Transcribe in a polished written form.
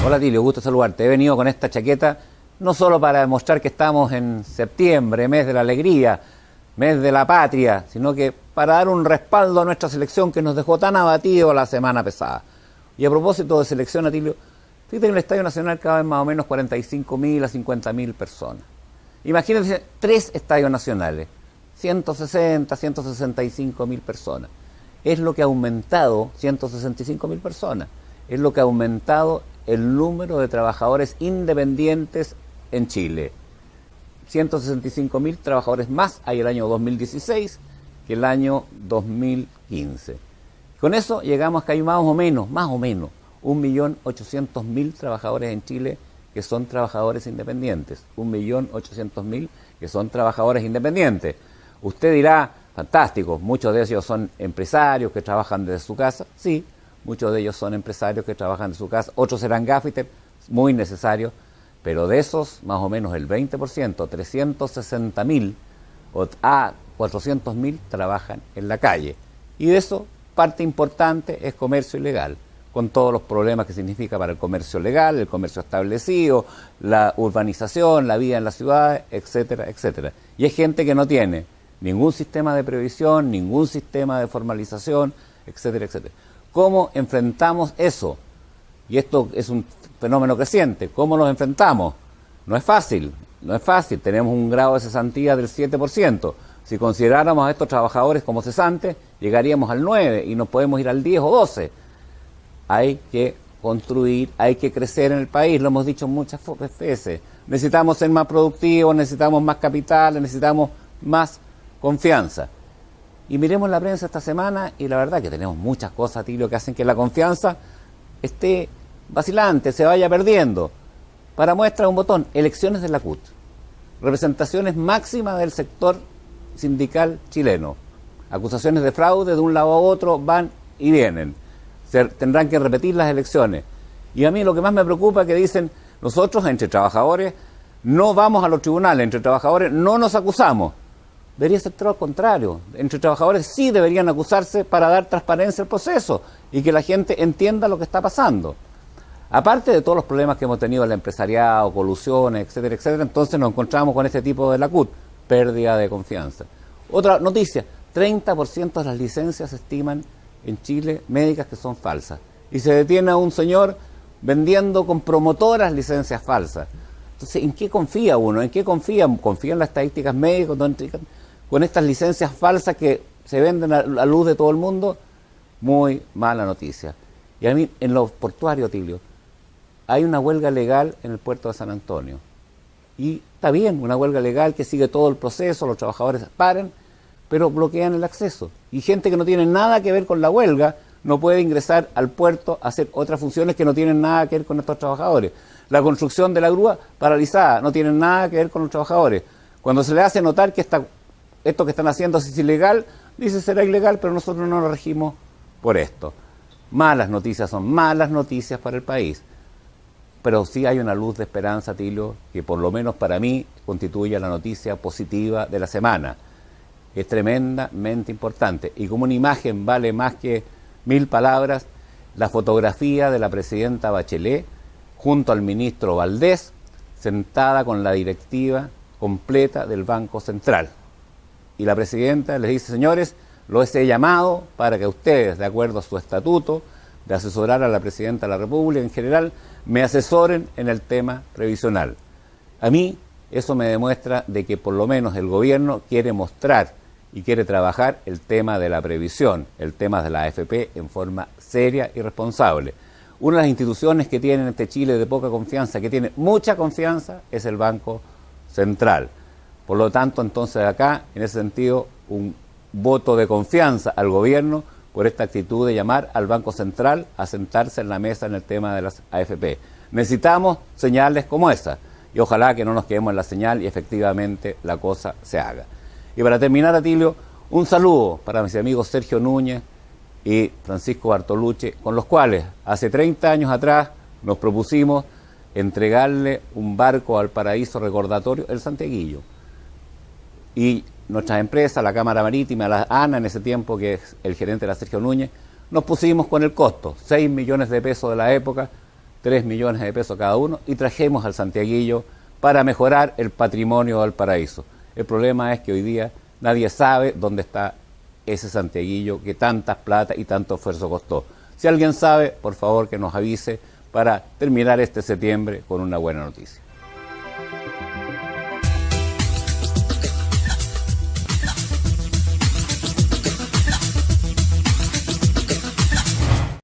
Hola Tilio, gusto saludarte. He venido con esta chaqueta no solo para demostrar que estamos en septiembre, mes de la alegría, mes de la patria, sino que para dar un respaldo a nuestra selección que nos dejó tan abatidos la semana pasada. Y a propósito de selección, Atilio, fíjate que en el Estadio Nacional caben más o menos 45.000 a 50.000 personas. Imagínense 3 estadios nacionales, 160, 165.000 personas. Es lo que ha aumentado, 165.000 personas, es lo que ha aumentado el número de trabajadores independientes en Chile. 165.000 trabajadores más hay el año 2016 que el año 2015. Con eso llegamos a que hay más o menos, 1.800.000 trabajadores en Chile que son trabajadores independientes. 1.800.000 que son trabajadores independientes. Usted dirá, fantástico, muchos de ellos son empresarios que trabajan desde su casa. Sí, muchos de ellos son empresarios que trabajan en su casa, otros serán gaffiter, muy necesarios, pero de esos, más o menos el 20%, 360.000 a 400.000 trabajan en la calle. Y de eso, parte importante es comercio ilegal, con todos los problemas que significa para el comercio legal, el comercio establecido, la urbanización, la vida en las ciudades, etcétera, etcétera. Y es gente que no tiene ningún sistema de previsión, ningún sistema de formalización, etcétera, etcétera. ¿Cómo enfrentamos eso? Y esto es un fenómeno creciente. ¿Cómo nos enfrentamos? No es fácil, Tenemos un grado de cesantía del 7%. Si consideráramos a estos trabajadores como cesantes, llegaríamos al 9% y nos podemos ir al 10 o 12%. Hay que construir, hay que crecer en el país, lo hemos dicho muchas veces. Necesitamos ser más productivos, necesitamos más capital, necesitamos más confianza. Y miremos la prensa esta semana y la verdad que tenemos muchas cosas, Tilio, que hacen que la confianza esté vacilante, se vaya perdiendo. Para muestra un botón, elecciones de la CUT, representaciones máximas del sector sindical chileno, acusaciones de fraude de un lado a otro van y vienen, tendrán que repetir las elecciones. Y a mí lo que más me preocupa es que dicen, nosotros entre trabajadores no vamos a los tribunales, entre trabajadores no nos acusamos. Debería ser todo lo contrario. Entre trabajadores sí deberían acusarse para dar transparencia al proceso y que la gente entienda lo que está pasando. Aparte de todos los problemas que hemos tenido en el empresariado, colusiones, etcétera, etcétera, entonces nos encontramos con este tipo de la CUT, pérdida de confianza. Otra noticia, 30% de las licencias se estiman en Chile médicas que son falsas. Y se detiene a un señor vendiendo con promotoras licencias falsas. Entonces, ¿en qué confía uno? ¿En qué confía? ¿Confía en las estadísticas médicas? Con estas licencias falsas que se venden a la luz de todo el mundo, muy mala noticia. Y a mí, en lo portuario, Tilio, hay una huelga legal en el puerto de San Antonio. Y está bien, una huelga legal que sigue todo el proceso, los trabajadores paran, pero bloquean el acceso. Y gente que no tiene nada que ver con la huelga no puede ingresar al puerto a hacer otras funciones que no tienen nada que ver con estos trabajadores. La construcción de la grúa paralizada, no tiene nada que ver con los trabajadores. Cuando se le hace notar que esto que están haciendo es ilegal, dice será ilegal, pero nosotros no nos regimos por esto. Malas noticias son malas noticias para el país. Pero sí hay una luz de esperanza, Tilio, que por lo menos para mí constituye la noticia positiva de la semana. Es tremendamente importante. Y como una imagen vale más que 1000 palabras, la fotografía de la presidenta Bachelet junto al ministro Valdés, sentada con la directiva completa del Banco Central. Y la presidenta les dice, señores, los he llamado para que ustedes, de acuerdo a su estatuto, de asesorar a la presidenta de la República en general, me asesoren en el tema previsional. A mí eso me demuestra de que por lo menos el gobierno quiere mostrar y quiere trabajar el tema de la previsión, el tema de la AFP en forma seria y responsable. Una de las instituciones que tiene este Chile de poca confianza, que tiene mucha confianza, es el Banco Central. Por lo tanto, entonces acá, en ese sentido, un voto de confianza al gobierno por esta actitud de llamar al Banco Central a sentarse en la mesa en el tema de las AFP. Necesitamos señales como esa y ojalá que no nos quedemos en la señal y efectivamente la cosa se haga. Y para terminar, Atilio, un saludo para mis amigos Sergio Núñez y Francisco Bartolucci, con los cuales hace 30 años atrás nos propusimos entregarle un barco al paraíso recordatorio, el Santiaguillo. Y nuestras empresas, la Cámara Marítima, la ANA en ese tiempo, que es el gerente era Sergio Núñez, nos pusimos con el costo, 6 millones de pesos de la época, 3 millones de pesos cada uno, y trajimos al santiaguillo para mejorar el patrimonio de Valparaíso. El problema es que hoy día nadie sabe dónde está ese santiaguillo que tantas plata y tanto esfuerzo costó. Si alguien sabe, por favor que nos avise para terminar este septiembre con una buena noticia.